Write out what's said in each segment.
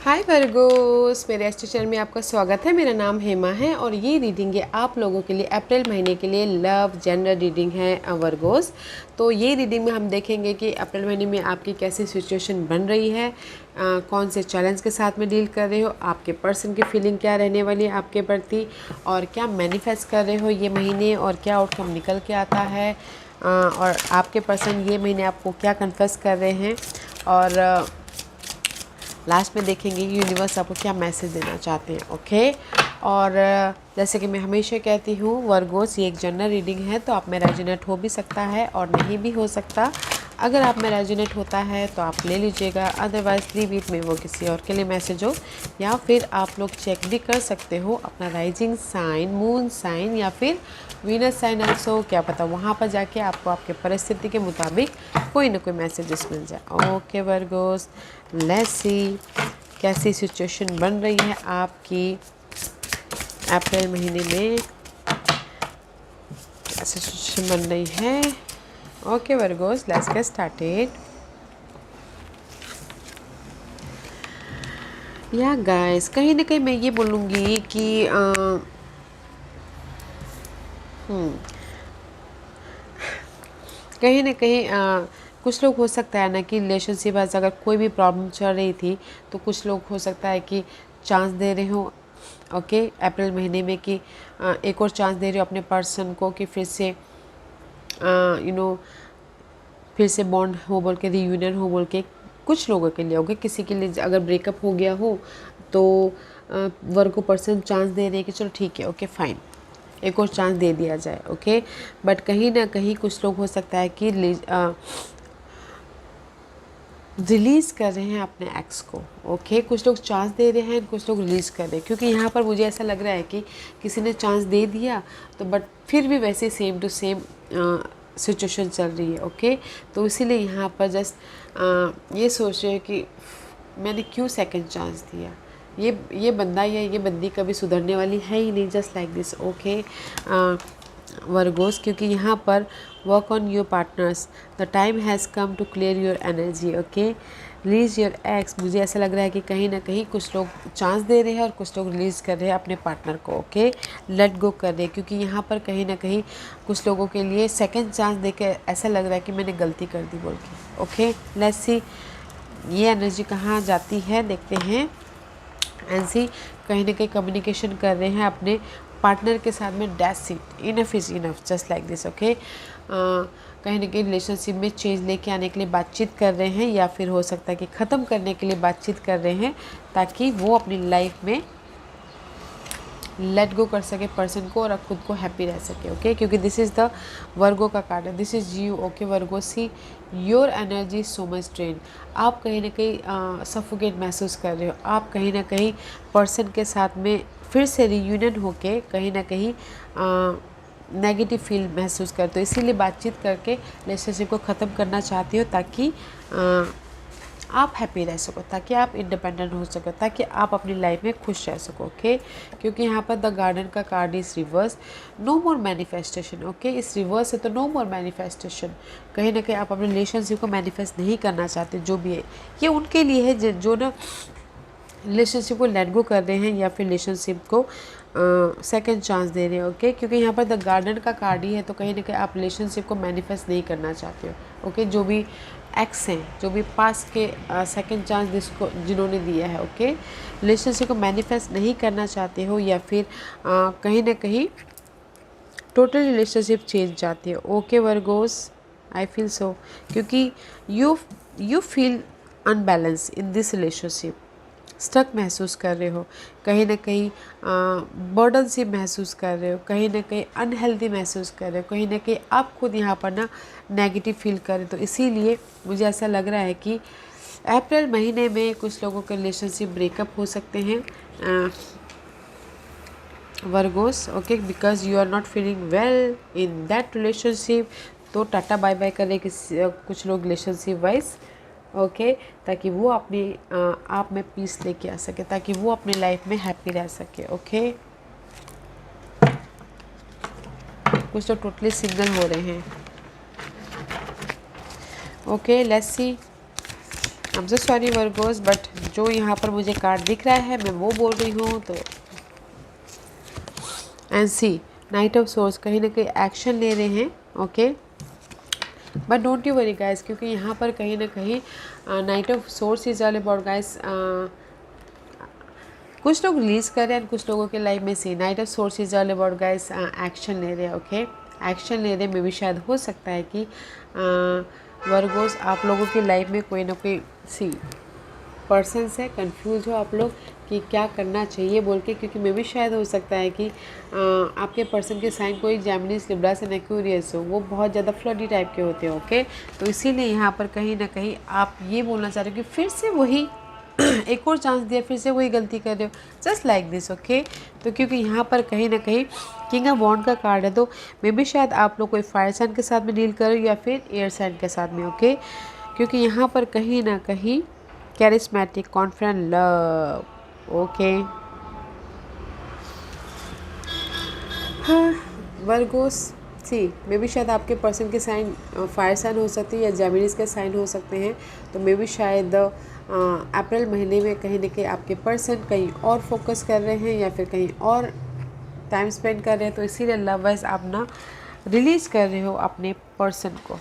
हाय Virgo's, मेरे astro channel में आपका स्वागत है। मेरा नाम हेमा है और ये रीडिंग है आप लोगों के लिए अप्रैल महीने के लिए लव जेंडर रीडिंग है वर्गोस। तो ये रीडिंग में हम देखेंगे कि अप्रैल महीने में आपकी कैसी सिचुएशन बन रही है, कौन से चैलेंज के साथ में डील कर रहे हो, आपके पर्सन की फीलिंग क्या रहने वाली है आपके प्रति, और क्या मैनिफेस्ट कर रहे हो ये महीने, और क्या आउटकम निकल के आता है, और आपके पर्सन ये महीने आपको क्या कन्फेस कर रहे हैं, और लास्ट में देखेंगे कि यूनिवर्स आपको क्या मैसेज देना चाहते हैं। ओके, और जैसे कि मैं हमेशा कहती हूँ वर्गोस, ये एक जनरल रीडिंग है, तो आप में रेजोनेट हो भी सकता है और नहीं भी हो सकता। अगर आप में रेजोनेट होता है तो आप ले लीजिएगा, अदरवाइज लीव इट में वो किसी और के लिए मैसेज हो। या फिर आप लोग चेक भी कर सकते हो अपना राइजिंग साइन, मून साइन या फिर वीनस साइन ऑल्सो, क्या पता वहाँ पर जाके आपको आपके परिस्थिति के मुताबिक कोई ना कोई मैसेजेस मिल जाए। ओके वर्गोस, लेट्स सी कैसी सिचुएशन बन रही है आपकी अप्रैल महीने में, कैसी सिचुएशन बन रही है। Okay Virgo's, let's get started. या गाइस, कहीं ना कहीं मैं ये बोलूँगी कि कहीं ना कहीं कुछ लोग हो सकता है ना कि रिलेशनशिप में अगर कोई भी प्रॉब्लम चल रही थी तो कुछ लोग हो सकता है कि चांस दे रहे हो। ओके, अप्रैल महीने में कि एक और चांस दे रहे हो अपने पर्सन को कि फिर से फिर से बॉन्ड हो बोल के, रीयूनियन हो बोल के। कुछ लोगों के लिए होगा, किसी के लिए अगर ब्रेकअप हो गया हो तो वर्ग को पर्सन चांस दे रहे हैं कि चलो ठीक है, ओके फाइन, एक और चांस दे दिया जाए। ओके, बट कहीं ना कहीं कुछ लोग हो सकता है कि रिलीज़ कर रहे हैं अपने एक्स को। ओके, कुछ लोग चांस दे रहे हैं, कुछ लोग रिलीज़ कर रहे हैं, क्योंकि यहाँ पर मुझे ऐसा लग रहा है कि किसी ने चांस दे दिया तो बट फिर भी वैसे सेम टू सेम सिचुएशन चल रही है। ओके, तो इसीलिए यहाँ पर जस्ट ये सोच रहे हैं कि मैंने क्यों सेकंड चांस दिया, ये बंदा या ये बंदी कभी सुधरने वाली है ही नहीं, just like this. Okay Virgos, क्योंकि यहाँ पर work on your partners, the time has come to clear your energy. Okay, release your ex. मुझे ऐसा लग रहा है कि कहीं ना कहीं कुछ लोग चांस दे रहे हैं और कुछ लोग रिलीज़ कर रहे हैं अपने पार्टनर को। ओके, लेट गो कर रहे हैं, क्योंकि यहाँ पर कहीं ना कहीं कुछ लोगों के लिए सेकंड चांस दे के ऐसा लग रहा है कि मैंने गलती कर दी बोल के। ओके, लेट्स सी ये एनर्जी कहाँ जाती है, देखते हैं। ऐसी कहीं ना कहीं कम्युनिकेशन कर रहे हैं अपने पार्टनर के साथ में, that's it, enough is enough, just like this. Okay, कहीं ना कहीं रिलेशनशिप में चेंज लेके आने के लिए बातचीत कर रहे हैं, या फिर हो सकता है कि ख़त्म करने के लिए बातचीत कर रहे हैं, ताकि वो अपनी लाइफ में लेट गो कर सके पर्सन को और खुद को हैप्पी रह सके। ओके, क्योंकि दिस इज़ द वर्गो का कार्ड है, this is you. Okay Virgo, see your energy so much drain. आप कहीं ना कहीं सफोकेट महसूस कर रहे हो, आप कहीं ना कहीं पर्सन के साथ में फिर से रीयूनियन होके कहीं ना कहीं नेगेटिव फील महसूस करते हो, इसीलिए बातचीत करके रिलेशनशिप को ख़त्म करना चाहती हो, ताकि आप हैप्पी रह सको, ताकि आप इंडिपेंडेंट हो सको, ताकि आप अपनी लाइफ में खुश रह सको। ओके, क्योंकि यहाँ पर द गार्डन का कार्ड इस रिवर्स, नो मोर मैनिफेस्टेशन। ओके, इस रिवर्स है तो नो मोर मैनिफेस्टेशन। कहीं ना कहीं आप अपने रिलेशनशिप को मैनिफेस्ट नहीं करना चाहते, जो भी है ये उनके लिए है जो ना रिलेशनशिप को लेट गो कर रहे हैं या फिर रिलेशनशिप को सेकंड चांस दे रहे हैं। ओके, क्योंकि यहाँ पर द गार्डन का कार्ड ही है, तो कहीं ना कहीं आप रिलेशनशिप को मैनिफेस्ट नहीं करना चाहते हो। ओके, जो भी एक्स हैं, जो भी पास के सेकंड चांस जिसको जिन्होंने दिया है, ओके, रिलेशनशिप को मैनिफेस्ट नहीं करना चाहते हो, या फिर कहीं ना कहीं टोटल रिलेशनशिप चेंज चाहते हो। Okay Virgos, I feel so, क्योंकि you feel unbalance in this relationship, stuck महसूस कर रहे हो, कहीं ना कहीं बर्डन सी महसूस कर रहे हो, कहीं ना कहीं अनहेल्दी महसूस कर रहे हो, कहीं ना कहीं आप खुद यहाँ पर ना नेगेटिव फील कर रहे हो। तो इसीलिए मुझे ऐसा लग रहा है कि अप्रैल महीने में कुछ लोगों के रिलेशनशिप ब्रेकअप हो सकते हैं Virgos. Okay, because you are not feeling well in that relationship, तो टाटा बाय बाय कर रहे कुछ लोग रिलेशनशिप वाइज। ओके, ताकि वो अपनी आप में पीस लेके आ सके, ताकि वो अपनी लाइफ में हैप्पी रह सके। ओके, कुछ तो टोटली सिंगल हो रहे हैं। Okay, let's C I am so sorry Virgo's, but जो यहाँ पर मुझे कार्ड दिख रहा है मैं वो बोल रही हूँ। तो and see knight of swords, कहीं ना कहीं एक्शन ले रहे हैं, okay. But don't you worry guys, क्योंकि यहाँ पर कहीं ना कहीं knight of swords is all about guys, कुछ लोग रिलीज़ कर रहे हैं, कुछ लोगों के लाइफ में see knight of swords is all about guys action ले रहे हैं, ओके। एक्शन ले रहे हैं, मे भी शायद हो सकता है कि वर्गोस आप लोगों की लाइफ में कोई ना कोई सी पर्सन है, कंफ्यूज हो आप लोग कि क्या करना चाहिए बोल के, क्योंकि मे भी शायद हो सकता है कि आपके पर्सन के साइन कोई जेमिनीज, लिब्रा एंड एक्वेरियस हो, वो बहुत ज़्यादा फ्लडी टाइप के होते हैं, ओके। तो इसीलिए यहाँ पर कहीं ना कहीं आप ये बोलना चाह रहे हो कि फिर से वही एक और चांस दिया, फिर से वही गलती कर रहे हो, जस्ट लाइक दिस, ओके। तो क्योंकि यहाँ पर कहीं ना कहीं किंग ऑफ वॉन्ड का कार्ड है, तो मे भी शायद आप लोग कोई फायर साइन के साथ में डील करो या फिर एयर साइन के साथ में, ओके। क्योंकि यहाँ पर कहीं ना कहीं कैरिस्मेटिक, कॉन्फिडेंट, लव, ओके। हाँ वर्गोस सी मे भी शायद आपके पर्सन के साइन फायर साइन हो सकती है या जेमिनीज के साइन हो सकते हैं। तो मे भी शायद अप्रैल महीने में कहीं ना कहीं आपके पर्सन कहीं और फोकस कर रहे हैं या फिर कहीं और टाइम स्पेंड कर रहे हैं। तो इसीलिए लव वाइज आप ना रिलीज़ कर रहे हो अपने पर्सन को,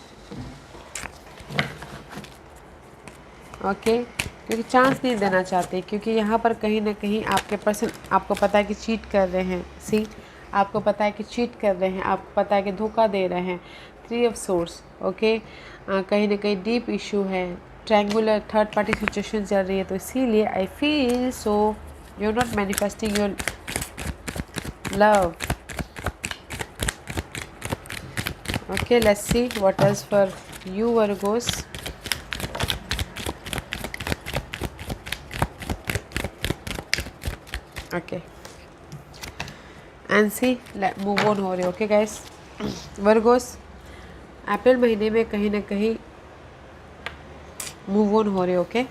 ओके। क्योंकि चांस नहीं देना चाहते, क्योंकि यहाँ पर कहीं ना कहीं आपके पर्सन आपको पता है कि चीट कर रहे हैं, सी आपको पता है कि चीट कर रहे हैं, आपको पता है कि धोखा दे रहे हैं। 3 ऑफ सोर्स, ओके। कहीं ना कहीं डीप इशू है, ट्रायंगुलर थर्ड पार्टी सिचुएशन चल रही है। तो इसीलिए I feel so you are not manifesting your love, okay. Let's see what is for you Virgos. Okay and see move on हो रहे, ओके गाइस। वर्गोस अप्रैल महीने में कहीं ना कहीं मूव ऑन हो रहे, ओके।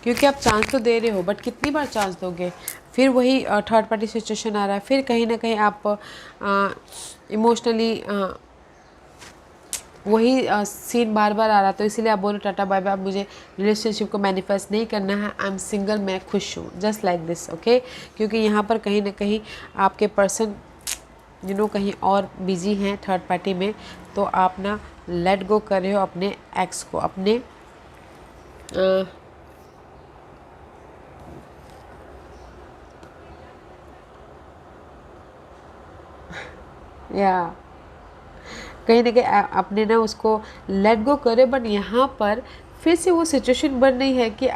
क्योंकि आप चांस तो दे रहे हो, बट कितनी बार चांस दोगे, फिर वही थर्ड पार्टी सिचुएशन आ रहा है, फिर कहीं ना कहीं आप इमोशनली वही सीन बार बार आ रहा। तो इसीलिए आप बोलो टाटा बाय बाय, अब मुझे रिलेशनशिप को मैनिफेस्ट नहीं करना है, आई एम सिंगल, मैं खुश हूँ, जस्ट लाइक दिस, ओके। क्योंकि यहाँ पर कहीं ना कहीं आपके पर्सन कहीं और बिजी हैं थर्ड पार्टी में। तो आप ना लेट गो कर रहे हो अपने एक्स को, अपने या कहीं ना कहीं अपने ना उसको लेट गो करे। बट यहाँ पर फिर से वो सिचुएशन बन रही है कि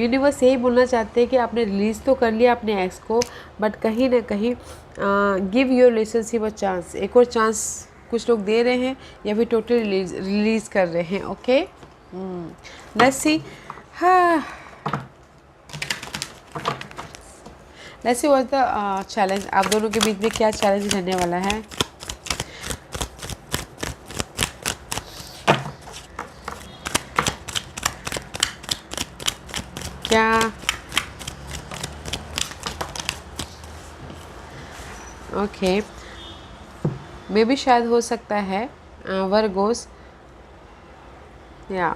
यूनिवर्स यही बोलना चाहते हैं कि आपने रिलीज़ तो कर लिया अपने एक्स को, बट कहीं ना कहीं give your relationship a chance, एक और चांस कुछ लोग दे रहे हैं या फिर टोटली रिलीज़ कर रहे हैं, ओके। लेट्स सी, हाँ let's see what the challenge, आप दोनों के बीच में क्या चैलेंज रहने वाला है। क्या ओके मे भी शायद हो सकता है वर्गोस, या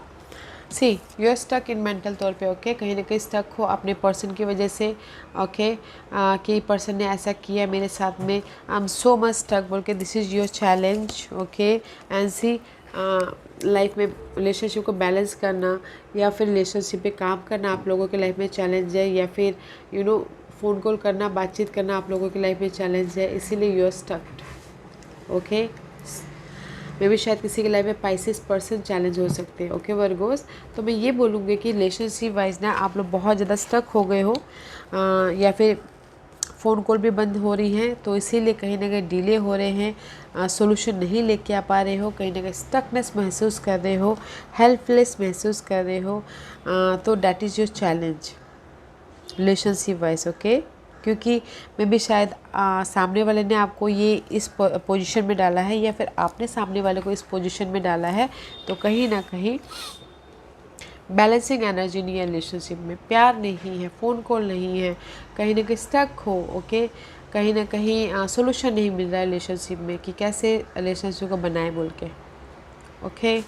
see you are stuck in mental तौर पे, ओके। कहीं ना कहीं स्टक हो अपने पर्सन की वजह से, ओके। कि पर्सन ने ऐसा किया मेरे साथ में, I am so much stuck बोल के, this is your challenge, okay. And see life में रिलेशनशिप को बैलेंस करना या फिर रिलेशनशिप पे काम करना आप लोगों के लाइफ में चैलेंज है, या फिर फ़ोन कॉल करना, बातचीत करना आप लोगों की लाइफ में चैलेंज है। इसीलिए यू आर स्टक्ड, ओके। मे भी शायद किसी के लाइफ में पाइसिस पर्सन चैलेंज हो सकते हैं, ओके वर्गोस। तो मैं ये बोलूँगी कि रिलेशनशिप वाइज ना आप लोग बहुत ज़्यादा स्टक हो गए हो, या फिर फ़ोन कॉल भी बंद हो रही हैं, तो इसीलिए कहीं ना कहीं डिले हो रहे हैं, सॉल्यूशन नहीं लेके आ पा रहे हो, कहीं ना कहीं स्टकनेस महसूस कर रहे हो, हेल्पलेस महसूस कर रहे हो। तो that is your challenge relationship wise, okay. क्योंकि मे भी शायद सामने वाले ने आपको ये इस पोजीशन में डाला है या फिर आपने सामने वाले को इस पोजीशन में डाला है। तो कहीं ना कहीं बैलेंसिंग एनर्जी नहीं है रिलेशनशिप में, प्यार नहीं है, फ़ोन कॉल नहीं है, कहीं ना कहीं स्टक हो, ओके। कहीं ना कहीं सोल्यूशन नहीं मिल रहा है रिलेशनशिप में कि कैसे रिलेशनशिप को बनाए बोल के, ओके।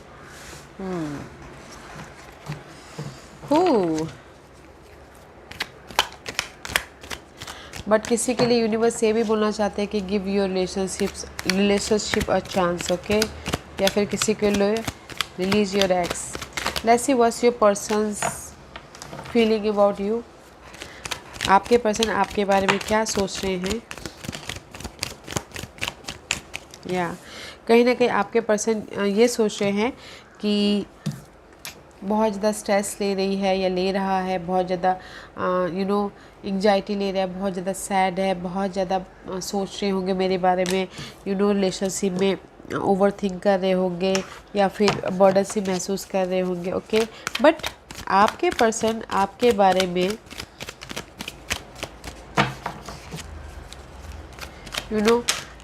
हु बट किसी के लिए यूनिवर्स ये भी बोलना चाहते हैं कि give your relationship a chance, okay. या फिर किसी के लिए release your x. Let's see what's your persons feeling about you. आपके पर्सन आपके बारे में क्या सोच रहे हैं। या कहीं ना कहीं आपके पर्सन ये सोच रहे हैं कि बहुत ज़्यादा स्ट्रेस ले रही है या ले रहा है, बहुत ज़्यादा एंग्जाइटी ले रहा है, बहुत ज़्यादा सैड है, बहुत ज़्यादा सोच रहे होंगे मेरे बारे में, रिलेशनशिप में ओवर थिंक कर रहे होंगे या फिर बर्डन सी महसूस कर रहे होंगे, ओके। बट आपके पर्सन आपके बारे में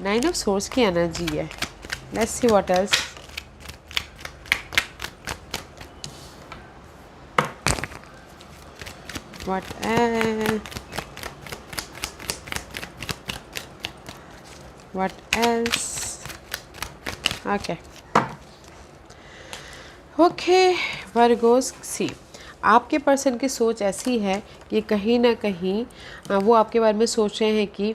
नाइन ऑफ सोर्स की एनर्जी है। Let's see what else. What else? Okay, Virgos, सी आपके पर्सन की सोच ऐसी है कि कहीं ना कहीं वो आपके बारे में सोच रहे हैं कि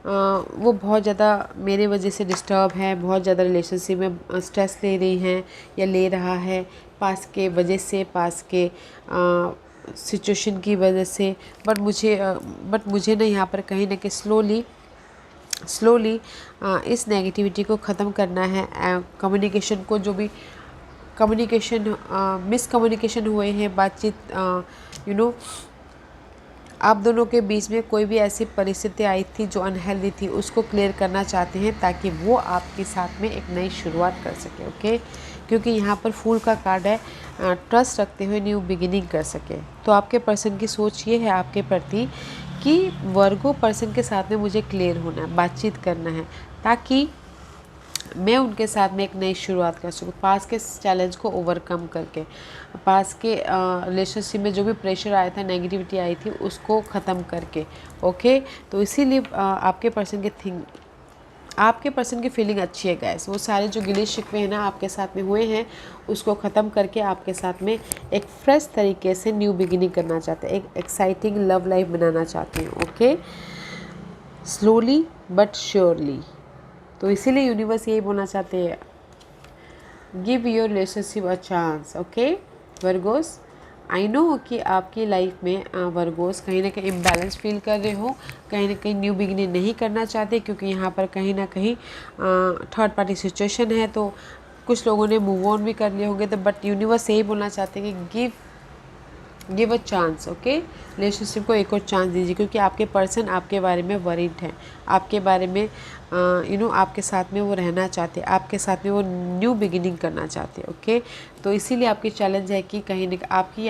वो बहुत ज़्यादा मेरे वजह से डिस्टर्ब है, बहुत ज़्यादा रिलेशनशिप में स्ट्रेस ले रही हैं या ले रहा है पास के वजह से, पास के सिचुएशन की वजह से। बट मुझे ना यहाँ पर कहीं ना कहीं स्लोली इस नेगेटिविटी को ख़त्म करना है। कम्युनिकेशन को, जो भी मिसकम्युनिकेशन हुए हैं, बातचीत आप दोनों के बीच में कोई भी ऐसी परिस्थिति आई थी जो अनहेल्दी थी, उसको क्लियर करना चाहते हैं ताकि वो आपके साथ में एक नई शुरुआत कर सके, ओके। क्योंकि यहाँ पर फूल का कार्ड है, ट्रस्ट रखते हुए न्यू बिगिनिंग कर सके। तो आपके पर्सन की सोच ये है आपके प्रति कि वर्गो पर्सन के साथ में मुझे क्लियर होना है, बातचीत करना है ताकि मैं उनके साथ में एक नई शुरुआत कर सकूँ, पास के चैलेंज को ओवरकम करके, पास के रिलेशनशिप में जो भी प्रेशर आया था, नेगेटिविटी आई थी, उसको ख़त्म करके, ओके। तो इसीलिए आपके पर्सन की फीलिंग अच्छी है गाइस। वो सारे जो गिले शिकवे हैं ना आपके साथ में हुए हैं, उसको ख़त्म करके आपके साथ में एक फ्रेश तरीके से न्यू बिगिनिंग करना चाहते हैं, एक एक्साइटिंग लव लाइफ बनाना चाहते हैं, ओके। Slowly but surely. तो इसीलिए यूनिवर्स यही बोलना चाहते हैं, give your relationship a chance, okay Virgos. I know कि आपकी लाइफ में वर्गोस कहीं ना कहीं इम्बैलेंस फील कर रहे हो, कहीं ना कहीं न्यू बिगिनिंग नहीं करना चाहते, क्योंकि यहाँ पर कहीं ना कहीं थर्ड पार्टी सिचुएशन है। तो कुछ लोगों ने मूव ऑन भी कर लिए होंगे, तो बट यूनिवर्स यही बोलना चाहते हैं कि give a chance, okay. Relationship को एक और चांस दीजिए, क्योंकि आपके पर्सन आपके बारे में वरीड हैं, आपके बारे में आपके साथ में वो रहना चाहते हैं, आपके साथ में वो न्यू बिगिनिंग करना चाहते हैं, ओके। तो इसीलिए आपकी चैलेंज है कि कहीं ना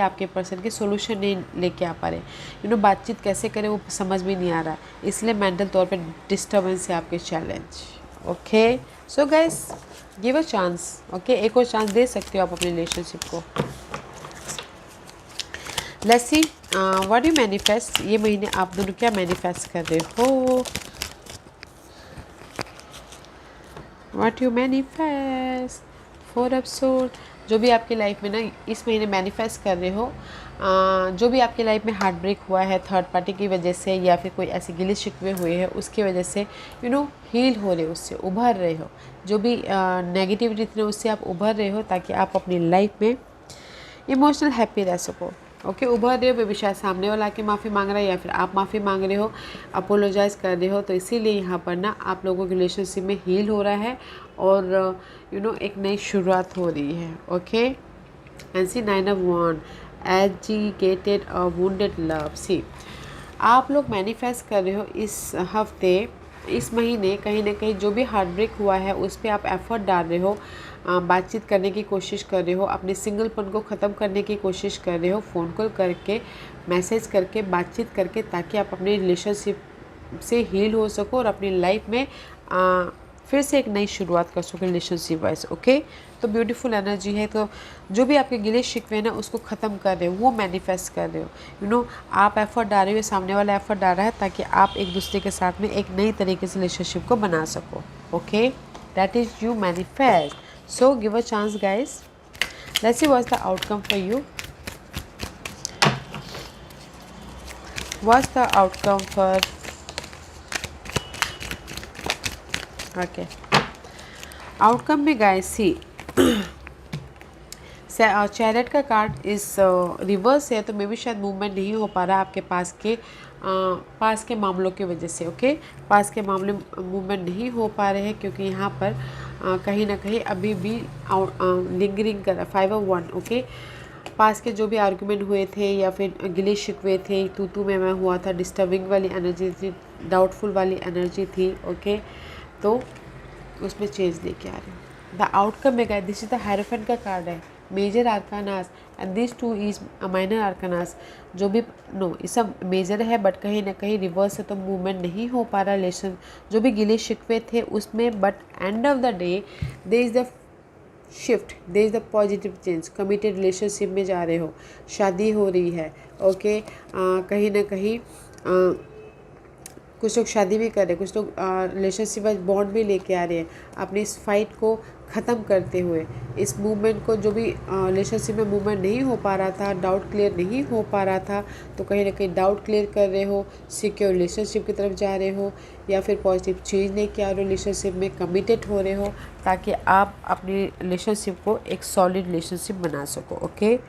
आपके पर्सन के सोल्यूशन नहीं लेके आ पा रहे, बातचीत कैसे करें वो समझ में नहीं आ रहा, इसलिए मेंटल तौर पे डिस्टर्बेंस है आपके challenge, okay. So guys, give a chance, okay. एक और चांस दे सकते हो आप अपने रिलेशनशिप को। Let's see what you manifest. ये महीने आप दोनों क्या मैनिफेस्ट कर रहे हो, what you manifest. 4 of sword. जो भी आपकी लाइफ में ना इस महीने मैनिफेस्ट कर रहे हो, जो भी आपकी लाइफ में हार्ट ब्रेक हुआ है थर्ड पार्टी की वजह से, या फिर कोई ऐसे गिले शिकवे हुए हैं उसकी वजह से, हील हो रहे हो, उससे उभर रहे हो, जो भी नेगेटिविटी थी उससे आप उभर रहे हो, ताकि आप अपनी लाइफ में इमोशनल हैप्पी रह सको, ओके। उभर रहे हो, बेबी शायद सामने वाला आके माफ़ी मांग रहा है या फिर आप माफ़ी मांग रहे हो, अपोलोजाइज कर रहे हो। तो इसीलिए यहाँ पर ना आप लोगों के रिलेशनशिप में हील हो रहा है और एक नई शुरुआत हो रही है, okay. And see 9 of wand, agitated और वुंडेड लव। सी आप लोग मैनिफेस्ट कर रहे हो इस हफ्ते, इस महीने कहीं ना कहीं जो भी हार्ट ब्रेक हुआ है उस पर आप एफर्ट डाल रहे हो, बातचीत करने की कोशिश कर रहे हो, अपने सिंगलपन को ख़त्म करने की कोशिश कर रहे हो, फ़ोन कॉल करके, मैसेज करके, बातचीत करके, ताकि आप अपने रिलेशनशिप से हील हो सको और अपनी लाइफ में फिर से एक नई शुरुआत कर सको रिलेशनशिप वाइज, ओके। तो ब्यूटीफुल एनर्जी है। तो जो भी आपके गिले शिकवे ना उसको ख़त्म कर रहे हो, वो मैनिफेस्ट कर रहे हो, आप एफर्ट डाल रहे हो, सामने वाला एफर्ट डाल रहा है, ताकि आप एक दूसरे के साथ में एक नई तरीके से रिलेशनशिप को बना सको, okay. That is you manifest. So give a chance guys. Let's see what's the outcome for you. What's the outcome for okay outcome में गाइस सी चैरियट का कार्ड इस रिवर्स है, तो मे भी शायद मूवमेंट नहीं हो पा रहा आपके पास के मामलों की वजह से। ओके, पास के मामले मूवमेंट नहीं हो पा रहे हैं क्योंकि यहाँ पर कहीं ना कहीं अभी भी लिंगरिंग कर 5 of 1। ओके, पास के जो भी आर्गुमेंट हुए थे या फिर गिले शिकवे थे, तू मैं हुआ था, डिस्टर्बिंग वाली एनर्जी थी, डाउटफुल वाली एनर्जी थी। ओके, तो उसमें चेंज लेके आ रहे हैं। द आउटकम में गए, दिस इज द हायरोफेंट का कार्ड है, major arcanas and this too is minor arcanas. जो भी ये सब मेजर है बट कहीं ना कहीं रिवर्स है, तो मूवमेंट नहीं हो पा रहा रिलेशन, जो भी गिले शिकवे थे उसमें। But end of the day they is the shift, they is the positive change. Committed relationship में जा रहे हो, शादी हो रही है। ओके, कहीं ना कहीं कुछ लोग शादी भी कर रहे हैं, कुछ लोग रिलेशनशिप बॉन्ड भी लेके आ रहे हैं अपनी इस फाइट को ख़त्म करते हुए। इस मूवमेंट को, जो भी रिलेशनशिप में मूवमेंट नहीं हो पा रहा था, डाउट क्लियर नहीं हो पा रहा था, तो कहीं ना कहीं डाउट क्लियर कर रहे हो, सिक्योर रिलेशनशिप की तरफ जा रहे हो, या फिर पॉजिटिव चेंज लेके आ रहे हो, रिलेशनशिप में कमिटेड हो रहे हो, ताकि आप अपनी रिलेशनशिप को एक सॉलिड रिलेशनशिप बना सको। ओके,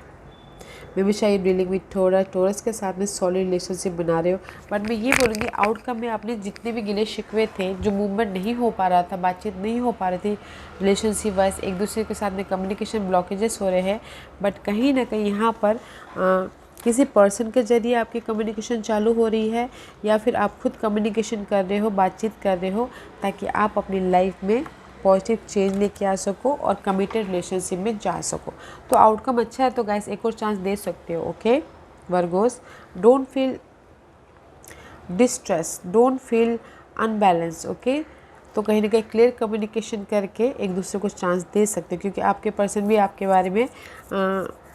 मे बी शायद डीलिंग विथ टोरस के साथ में सॉलिड रिलेशनशिप बना रहे हो। बट मैं ये बोलूँगी आउटकम में आपने जितने भी गिले शिकवे थे, जो मूवमेंट नहीं हो पा रहा था, बातचीत नहीं हो पा रही थी रिलेशनशिप वाइज, एक दूसरे के साथ में कम्युनिकेशन ब्लॉकेजेस हो रहे हैं, बट कहीं ना कहीं यहाँ पर किसी पर्सन के ज़रिए आपकी कम्युनिकेशन चालू हो रही है, या फिर आप खुद कम्युनिकेशन कर रहे हो, बातचीत कर रहे हो, ताकि आप अपनी लाइफ में पॉजिटिव चेंज लेके आ सको और कमिटेड रिलेशनशिप में जा सको। तो आउटकम अच्छा है, तो गाइस एक और चांस दे सकते हो। Okay Virgo's, don't feel distress, don't feel unbalance. Okay, तो कहीं ना कहीं क्लियर कम्युनिकेशन करके एक दूसरे को चांस दे सकते हो, क्योंकि आपके पर्सन भी आपके बारे में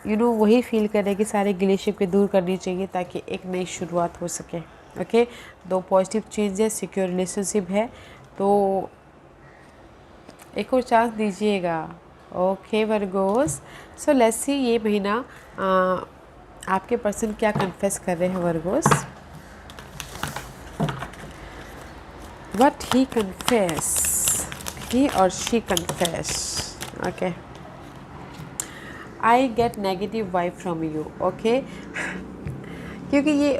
वही फील कर रहे हैं कि सारे गिले शिकवे दूर करनी चाहिए, ताकि एक नई शुरुआत हो सके। ओके, दो पॉजिटिव चेंज है, सिक्योर रिलेशनशिप है, तो एक और चांस दीजिएगा। Okay Virgo's, so let's see ये महीना आपके पर्सन क्या कन्फेस कर रहे हैं वर्गोस। व्हाट ही कन्फेस, ही और she confess. Okay, I get negative vibe from you. Okay, क्योंकि ये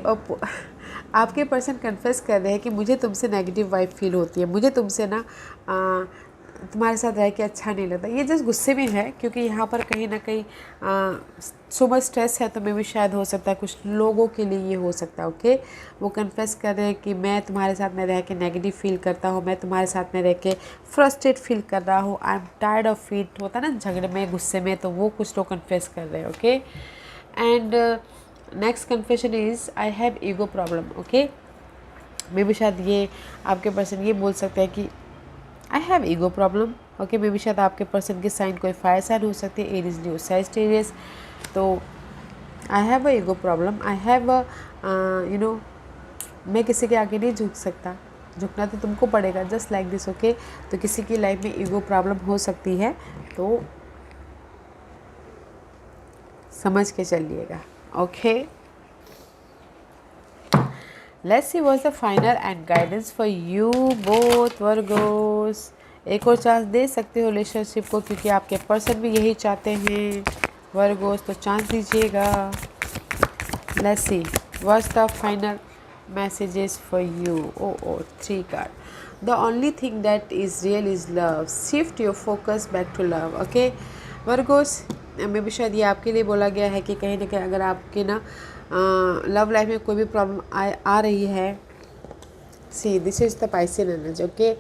आपके पर्सन कन्फेस कर रहे हैं कि मुझे तुमसे नेगेटिव वाइब फील होती है, मुझे तुमसे ना तुम्हारे साथ रह के अच्छा नहीं लगता। ये जस्ट गुस्से में है, क्योंकि यहाँ पर कहीं ना कहीं सो मच स्ट्रेस है, तो मे भी शायद हो सकता है कुछ लोगों के लिए ये हो सकता है। ओके, वो कन्फेस कर रहे हैं कि मैं तुम्हारे साथ में रह के नेगेटिव फील करता हूँ, मैं तुम्हारे साथ में रह के फ्रस्ट्रेट फील कर रहा हूँ, I am tired of it, होता है ना झगड़े में, गुस्से में, तो वो कुछ लोग कन्फेस कर रहे हैं। Okay, and next confession is I have ego problem. Okay, मे भी शायद ये आपके पर्सन ये बोल सकते हैं कि आई have ego problem. Okay, may be शायद आपके पर्सन की साइन कोई फायर साइन हो सकती है, एरीज न्यू सैजिटेरियस। तो I have a ego problem, I have मैं किसी के आगे नहीं झुक सकता, झुकना तो तुमको पड़ेगा, जस्ट लाइक दिस। ओके, तो किसी की लाइफ में ईगो प्रॉब्लम हो सकती है, तो समझ के चलिएगा। Okay, let's see what's the final and guidance for you both Virgo's. एक और चांस दे सकते हो रिलेशनशिप को, क्योंकि आपके पर्सन भी यही चाहते हैं वर्गोस, तो चांस दीजिएगा। Let's see what's the final messages for you. Oh, 3 card. The only thing that is real is love. Shift your focus back to love. Okay Virgos, मे भी शायद ये आपके लिए बोला गया है कि कहीं ना कहीं अगर आपके ना लव लाइफ में कोई भी प्रॉब्लम आ रही है, see this is the Piscean energy. Okay,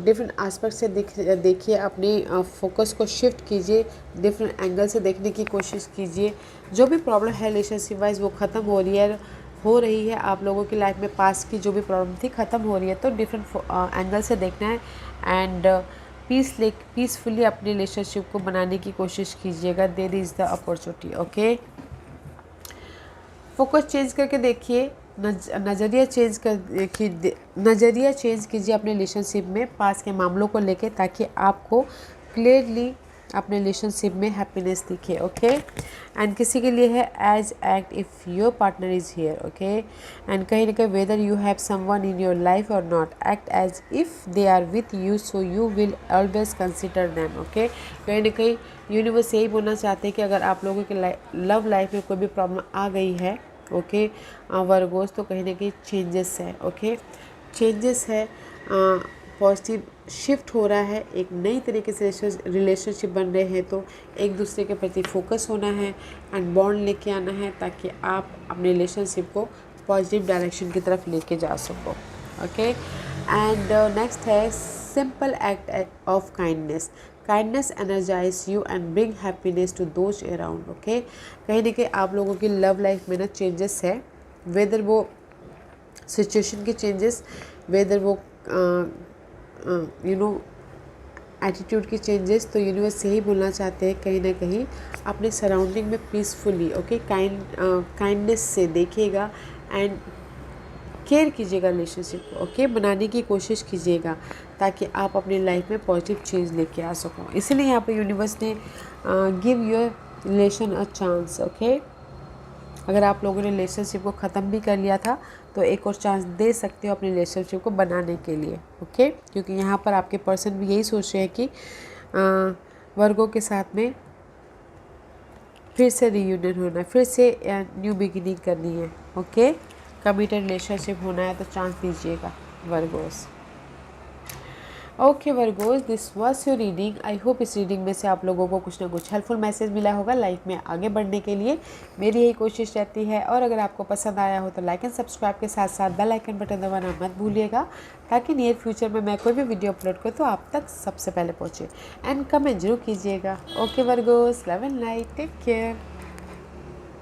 different aspect से देखिए, अपनी फोकस को शिफ्ट कीजिए, डिफरेंट एंगल से देखने की कोशिश कीजिए। जो भी प्रॉब्लम है रिलेशनशिप वाइज वो ख़त्म हो रही है आप लोगों की लाइफ में, पास की जो भी प्रॉब्लम थी ख़त्म हो रही है, तो डिफरेंट एंगल से देखना है एंड पीसफुली अपने रिलेशनशिप को बनाने की कोशिश कीजिएगा। There is the opportunity. Okay, focus change करके देखिए, नज़रिया चेंज कीजिए अपने रिलेशनशिप में पास के मामलों को लेके, ताकि आपको क्लियरली अपने रिलेशनशिप में हैप्पीनेस दिखे, ओके। एंड किसी के लिए है as act if your partner is here, okay. And कहीं ना कहीं whether you have someone in your life और not, act as if they are with you so you will always consider them, okay. कहीं ना कहीं universe यही बोलना चाहते हैं कि अगर आप लोगों के लव लाइफ में कोई भी प्रॉब्लम आ गई है, ओके वर्गोस, तो कहीं ना कहीं चेंजेस है, ओके। चेंजेस है, पॉजिटिव शिफ्ट हो रहा है, एक नई तरीके से रिलेशनशिप बन रहे हैं, तो एक दूसरे के प्रति फोकस होना है एंड बॉन्ड लेके आना है ताकि आप अपने रिलेशनशिप को पॉजिटिव डायरेक्शन की तरफ लेके जा सको, ओके। एंड नेक्स्ट है simple act of kindness, kindness energize you and bring happiness to those around, okay. कहीं ना कहीं आप लोगों की लव लाइफ में ना चेंजेस है, वेदर वो सिचुएशन के चेंजेस, वेदर वो एटीट्यूड की चेंजेस, तो यूनिवर्स यही बोलना चाहते हैं कहीं ना कहीं अपने सराउंडिंग में पीसफुली, ओके, काइंडनेस से देखिएगा एंड केयर कीजिएगा रिलेशनशिप को, ओके, बनाने की कोशिश कीजिएगा ताकि आप अपनी लाइफ में पॉजिटिव चेंज लेके आ सको। इसीलिए यहाँ पर यूनिवर्स ने give your relation a chance, okay. अगर आप लोगों ने रिलेशनशिप को ख़त्म भी कर लिया था तो एक और चांस दे सकते हो अपनी रिलेशनशिप को बनाने के लिए, ओके। क्योंकि यहाँ पर आपके पर्सन भी यही सोच रहे हैं कि वर्गों के साथ में फिर से रीयूनियन होना है, फिर से न्यू बिगिनिंग करनी है, ओके। कमिटेड रिलेशनशिप होना है तो चांस दीजिएगा Virgo's. Okay Virgo's, this was your reading. I hope इस रीडिंग में से आप लोगों को कुछ ना कुछ हेल्पफुल मैसेज मिला होगा लाइफ में आगे बढ़ने के लिए। मेरी यही कोशिश रहती है। और अगर आपको पसंद आया हो तो लाइक एंड सब्सक्राइब के साथ साथ बेल आइकन बटन दबाना मत भूलिएगा ताकि नियर फ्यूचर में मैं कोई भी वीडियो अपलोड करूँ तो आप तक सबसे पहले पहुँचे। एंड कमेंट जरूर कीजिएगा। Okay Virgos, love and light, take care.